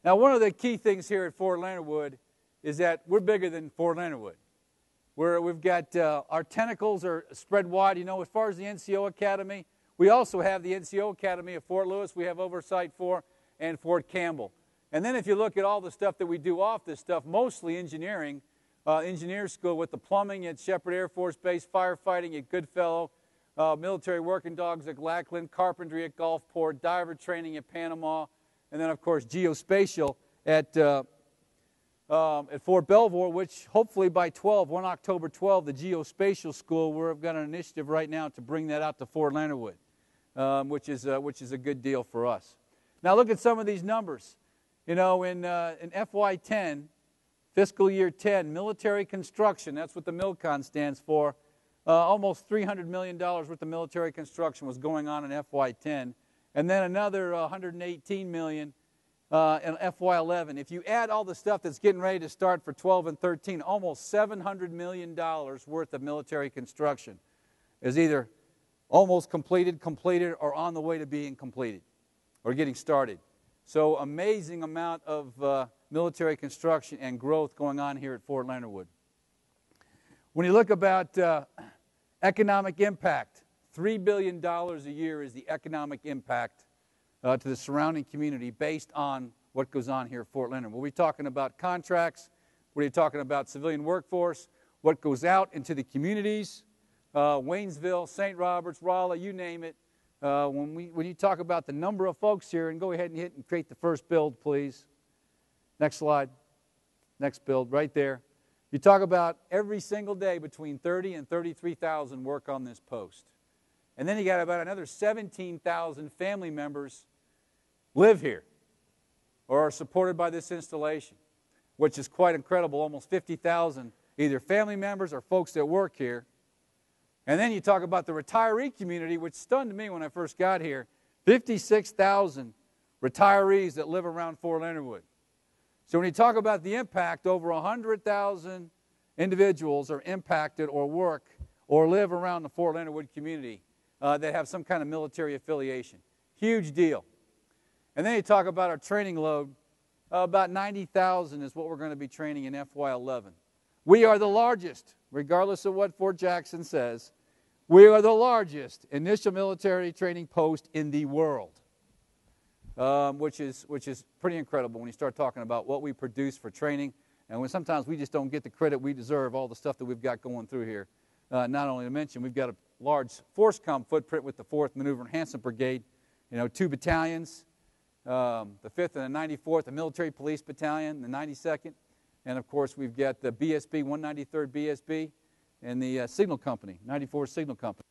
Now, one of the key things here at Fort Leonard Wood is that we're bigger than Fort Leonard Wood. We've got our tentacles are spread wide. You know, as far as the NCO Academy, we also have the NCO Academy at Fort Lewis. We have oversight for, and Fort Campbell. And then if you look at all the stuff that we do off this stuff, mostly engineering, engineer school with the plumbing at Shepherd Air Force Base, firefighting at Goodfellow, military working dogs at Lackland, carpentry at Gulfport, diver training at Panama, and then, of course, geospatial at Fort Belvoir, which hopefully by 1 October 12, the geospatial school, we've got an initiative right now to bring that out to Fort Leonard Wood, which is a good deal for us. Now look at some of these numbers. You know, in FY10, fiscal year 10, military construction, that's what the MILCON stands for, almost $300 million worth of military construction was going on in FY10, and then another $118 million in FY11. If you add all the stuff that's getting ready to start for 12 and 13, almost $700 million worth of military construction is either almost completed, or on the way to being completed, or getting started. So amazing amount of military construction and growth going on here at Fort Leonard Wood. When you look about economic impact, $3 billion a year is the economic impact to the surrounding community based on what goes on here at Fort Leonard. We'll be talking about contracts, we'll be talking about civilian workforce, what goes out into the communities, Waynesville, St. Roberts, Rolla, you name it. When you talk about the number of folks here, and go ahead and hit and create the first build, please. Next slide. Next build, right there. You talk about every single day between 30 and 33,000 work on this post. And then you got about another 17,000 family members live here or are supported by this installation, which is quite incredible. Almost 50,000 either family members or folks that work here. And then you talk about the retiree community, which stunned me when I first got here. 56,000 retirees that live around Fort Leonard Wood. So when you talk about the impact, over 100,000 individuals are impacted or work or live around the Fort Leonard Wood community that have some kind of military affiliation. Huge deal. And then you talk about our training load. About 90,000 is what we're going to be training in FY11. We are the largest, regardless of what Fort Jackson says, we are the largest initial military training post in the world, which is pretty incredible when you start talking about what we produce for training, and when sometimes we just don't get the credit we deserve, all the stuff that we've got going through here. Not only to mention, we've got a large force comm footprint with the 4th Maneuver Enhancement Brigade, 2 battalions, the 5th and the 94th, the Military Police Battalion, the 92nd, and of course we've got the BSB, 193rd BSB, and the Signal Company, 94th Signal Company.